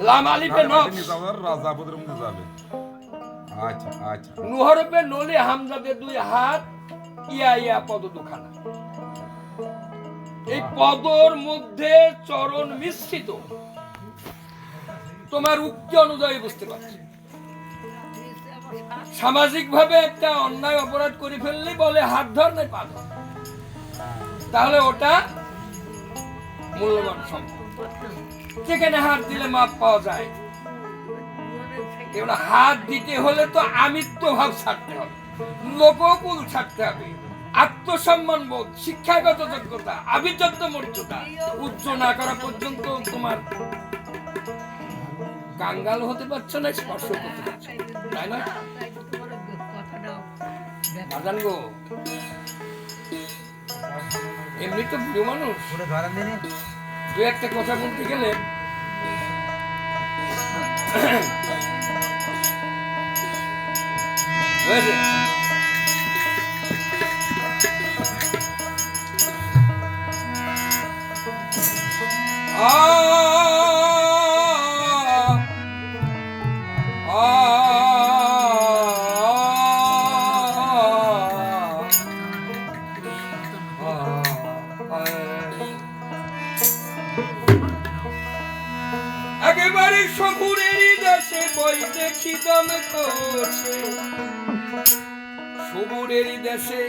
লাম আলিফে নফস রাজা পদের মধ্যে যাবে। আচ্ছা আচ্ছা নূহ হরফে নলে হামজাতে দুই হাত ইয়া ইয়া পদ দুখানা। এই পদর মধ্যে চরণ মিশ্রিত। তোমার উক্তি অনুযায়ী বুঝতে পারছি। সামাজিক ভাবে একটা অন্যায় অপরাধ করে ফেললে বলে হাত ধর নাই পা ধর, তাহলে ওটা মূল্যবান সম্পদ। যেখানে হাত দিলে মাপ পাওয়া যায়, হাত দিতে হলে তো আমিত্ব ভাব ছাড়তে হবে, লোককুল ছাড়তে হবে, আত্মসম্মান বোধ, শিক্ষাগত যোগ্যতা, আভিজাত্য মর্যাদা উচ্চ না করা পর্যন্ত তোমার কাঙ্গাল হতে পারছো না, স্পর্শ করতে পারছো, তাই না? বাজান গো, এমনি তো বুড়ো মানুষ, দু একটা কথা বলতে গেলে হয়েছে। একেবারে শহুরেরই দেশে বই দেখি দম করছে, শহুরেরই দেশে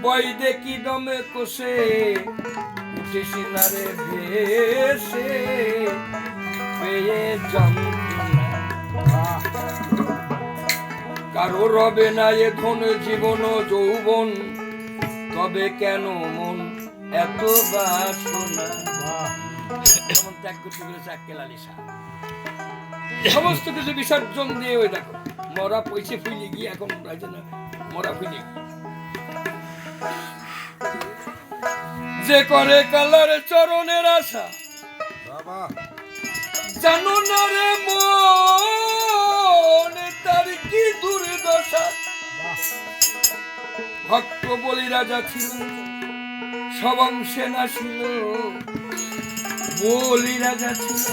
বই দেখি দমে কষে, উঠে সিনারে ভেসে পেয়ে যন্ত্রণা। কারো রবে না এখন জীবন যৌবন, তবে কেন মন এত বাসনা। যেমন ত্যাগ করতে বলেছে আক্কেল আলী শাহ, সমস্ত কিছু বিসর্জন দিয়ে ওই দেখো মরা পয়সে ফুলে গিয়ে এখন মরা ফুলে যে করে কালার চরণের আশা, জানো না রে মন তার কি দুর্দশা। ভক্ত বলি রাজা ছিল, সব অংশে নাছিল, বলি রাজা ছিল।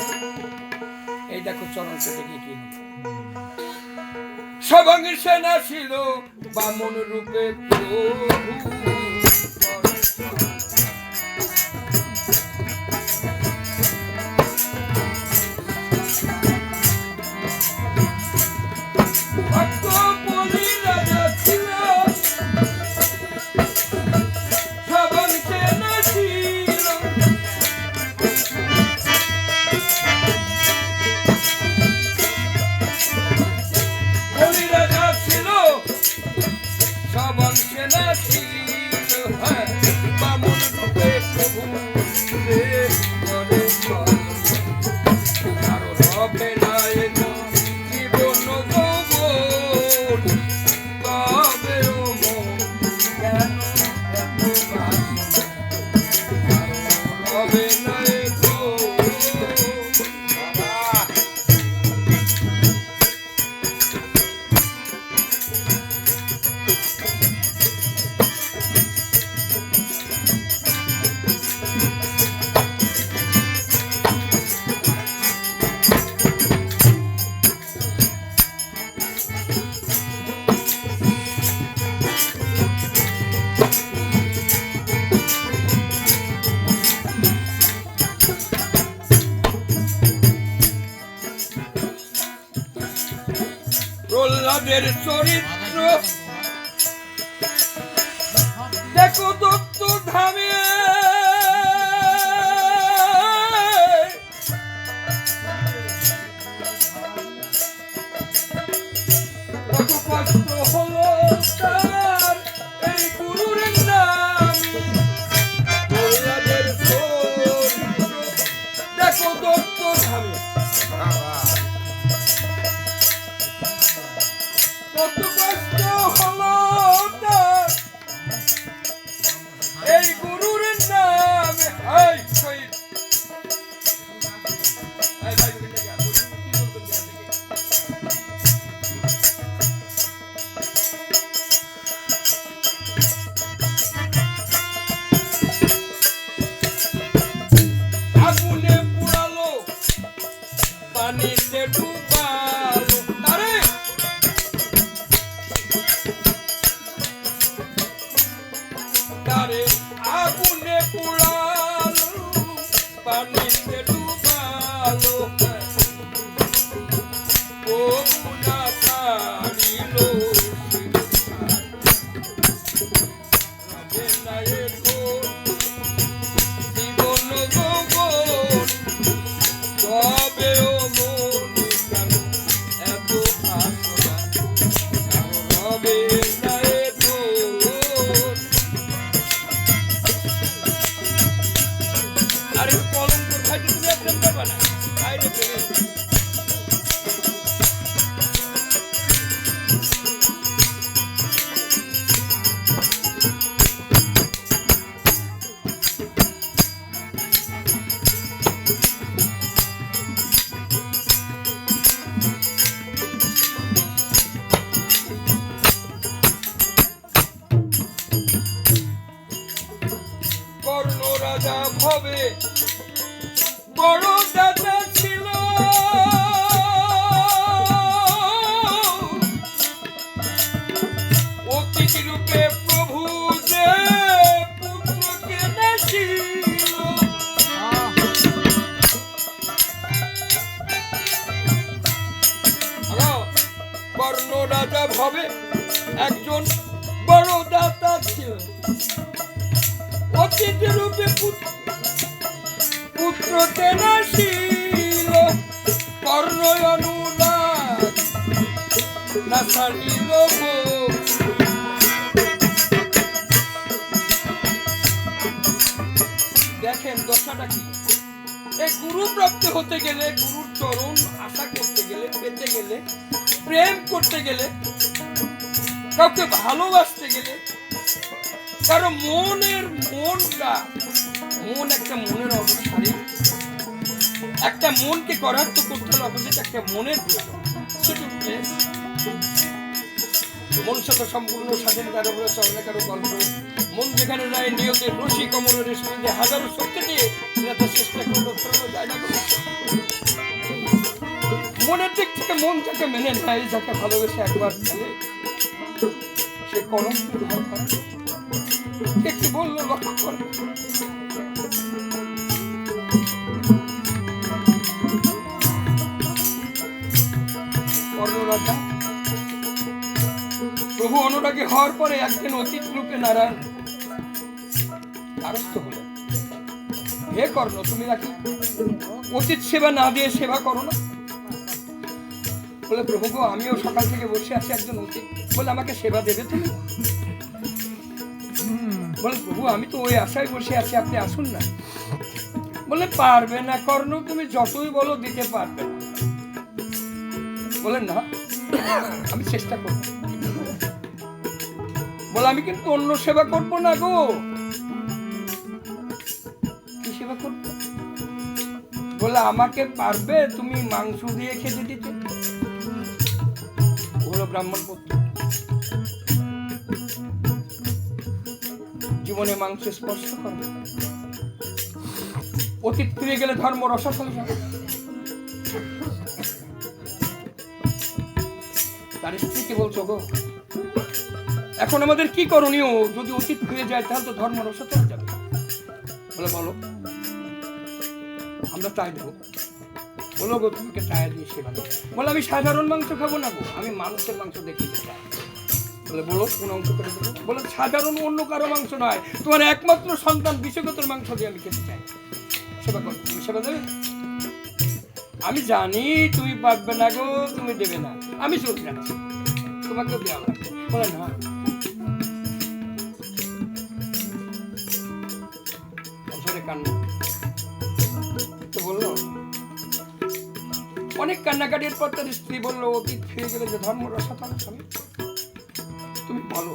এই দেখো চরণ পেটে কি সব অংশে নাছিল, বামন রূপে প্রভু। প্রহ্লাদের চরিত্র দেখো দত্ত ধামে, কত কষ্ট হলো তার এই গুরুর নামে। প্রহ্লাদের চরিত্র দেখো দত্ত ধামে, কত কষ্ট হলো তার এই গুরুর নামে। আগুনে পুরালো পানিতে ডুবালো তবু না ছাড়িল রবে না এখন জীবন গগন তবেও মন কেন এত ভাষণা রবে না এখন আরে কলঙ্ক খাইতে তুমি একদম পারবা না বাইরে ফেলে কর্ণ রাজা ভবে বড় দাদা ছিল অতিথি রূপে প্রভু যে পুত্রকে নাছিল কর্ণ রাজা ভবে একজন বড় দাতা ছিল অতিথি রূপে পুত্রকে নাছিল কর্ণ অনুরাগ না ছাড়িল দেখেন দশাটা কি এই গুরু প্রাপ্ত হতে গেলে গুরুর চরণ আশা করতে গেলে পেতে গেলে প্রেম করতে গেলে কাউকে ভালোবাসতে গেলে কারণ মনটা মন একটা মনের অবস্থানে একটা মনকে করার তো করতে হলে অপোজিট একটা মনের প্রয়োজন মন সাথে সম্পূর্ণ স্বাধীন কারো চলে কারো গল্প মন যেখানে যায় নিয়তের রশি কমলের সুবিধে হাজারো শক্তি দিয়ে চেষ্টা করলো যায় না মনের দিক থেকে মন যাকে মেনে নেয় যাকে ভালোবেসে একবার খেলে সে কলম কি বললো লক্ষ্য করে কর্ণরাজা প্রভু অনুরাগী হওয়ার পরে একদিন অতীত রূপে নারায়ণ দ্বারস্থ হলেন হে কর্ণ তুমি নাকি অতীত সেবা না দিয়ে সেবা করো না বলে প্রভু গো আমিও সকাল থেকে বসে আছি একজন অতীত বলে আমাকে সেবা দেবে তুমি বলে প্রভু আমি তো ওই আশায় বসে আছি আপনি আসুন না বলে পারবে না কর্ণ তুমি যতই বলো দিতে পারবে না বলেন না আমি চেষ্টা করব বলে আমি কিন্তু অন্য সেবা করব না গো কি সেবা করব বলে আমাকে পারবে তুমি মাংস দিয়ে খেতে দিতে বলো ব্রাহ্মণ পুত্র জীবনে মাংস স্পর্শ করবে অতীত ফিরে গেলে ধর্ম রসাতল যাবে তার স্ত্রীকে বলছো গো এখন আমাদের কি করণীয় যদি অতীত ফিরে যায় তাহলে তো ধর্ম রসাতল যাবে বলে বলো আমরা তাই দেবো বলো গো তোমাকে টায়া দিয়ে সেবা দেবো বলে আমি সাধারণ মাংস খাবো না গো আমি মানুষের মাংস দেখিতে চাই বলে বলো কোন অংশ করে দেবো বলে সাধারণ অন্য কারো মাংস নয় তোমার একমাত্র সন্তান বিশ্বগতর মাংস দিয়ে আমি খেতে চাই সেবা করো তুমি সেবা দেবে আমি জানি তুমি পারবে না গো তুমি দেবে না আমি চলে যাচ্ছি তোমাকে দেওয়া লাগবে বলে না কান্না তো বললো অনেক কান্নাকাটির পর তার স্ত্রী বললো অতীত ফিরে গেলে যে ধর্ম রসাতল স্বামী তুমি বলো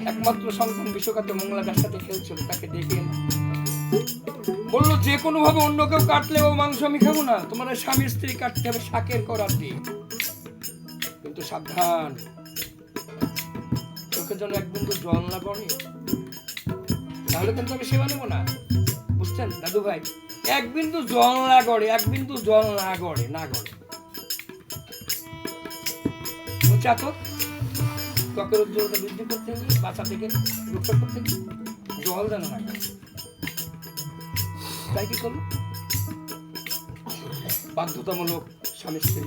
একমাত্র সন্তান বিশ্বকাপে মঙ্গলাদার সাথে খেলছিল তাকে ডেকে বললো যে কোনো ভাবে অন্য কেউ কাটলে ও মাংস আমি খাবো না তোমার স্বামী স্ত্রী কাটতে হবে শাকের করার দিয়ে কিন্তু সাবধান চোখের জন্য এক বিন্দু জল না পড়ে তাহলে কিন্তু আমি সেবা নেবো না বুঝছেন দাদু ভাই এক বিন্দু জল না গড়ে এক বিন্দু জল না গড়ে না গড়ে বুঝছা তো ত্বকের উজ্জ্বলতা বৃদ্ধি করতে গেলে বাঁচা থেকে রক্ষা করতে গেলে জল দেন না, তাই কি করলো? বাধ্যতামূলক স্বামী স্ত্রী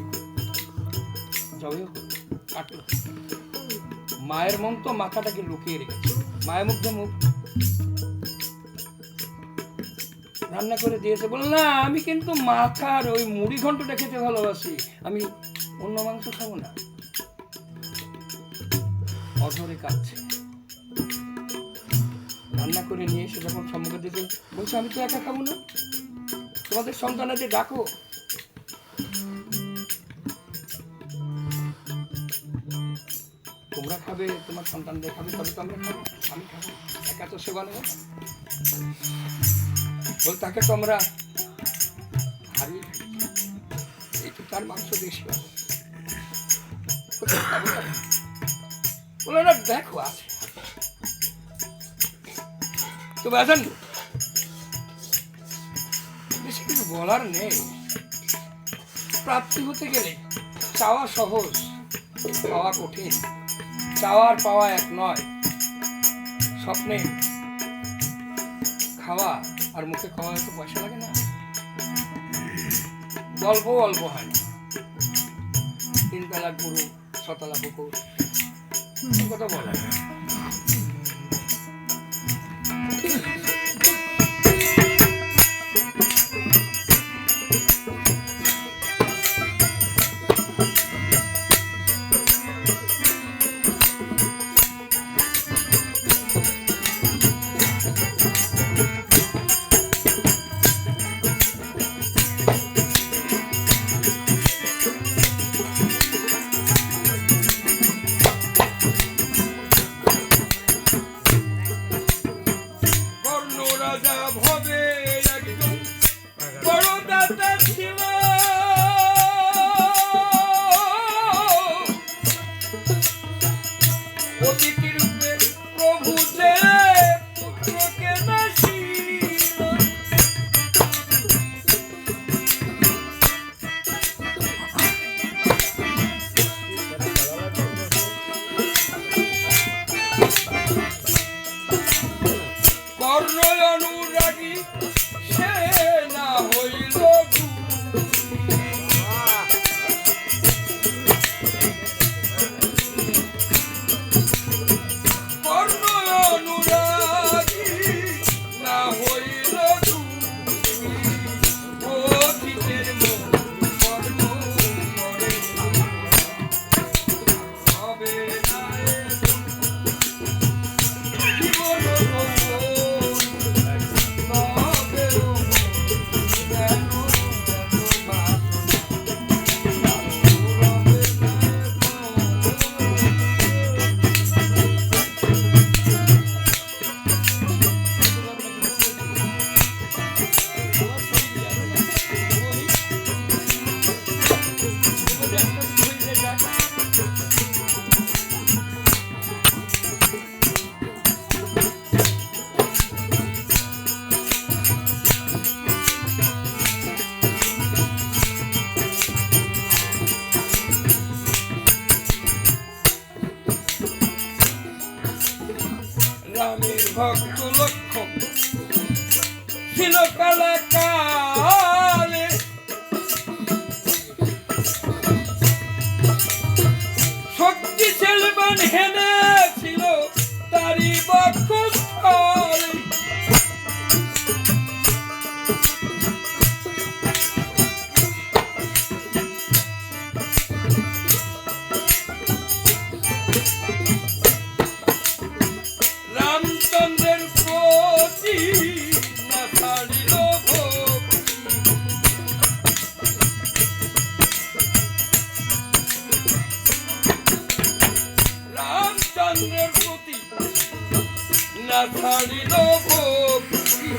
জবাই কাটলো। মায়ের মন তো মাথাটাকে লুকিয়ে রেখেছে, মায়ের মুখে মুখ রান্না করে দিয়েছে, বলল না আমি কিন্তু মাথার ওই মুড়ি ঘন্টটা খেতে ভালোবাসি, আমি অন্য মাংস খাবো না। অধরে কাটছে, রান্না করে নিয়ে এসে যখন সম্মুখে দিতে বলছে আমি তো একা খাবো না, তোমাদের সন্তানাদের ডাকো। তোমরা খাবে, তোমার সন্তানদের খাবে, তবে তো আমরা খাবো, আমি খাবো, একা তো সেবা নেব। বল তাকে তো আমরা হারিয়ে একটু তার মাংস বেশি হবে, বলো না দেখো আছে তো বেতন বেশি কিছু বলার নেই। প্রাপ্তি হতে গেলে চাওয়া সহজ, পাওয়া কঠিন। চাওয়ার পাওয়া এক নয়, স্বপ্নে খাওয়া আর মুখে খাওয়া তো পয়সা লাগে না, গল্প অল্প হয় না। 3 তলা গরু 6 তলা পুকুর, কথা বলা রামের ভক্ত লক্ষ্মণ ছিল কালে, শক্তিশালী হেনে ছিল তারি বক্ষস্থলে। রামচন্দ্রের প্রতি না ছাড়িল ভক্তি, রামচন্দ্রের প্রতি না ছাড়িল ভক্তি,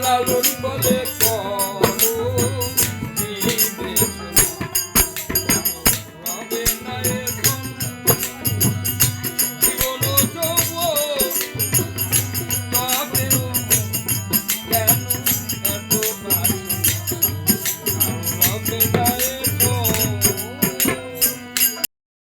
লালন বলে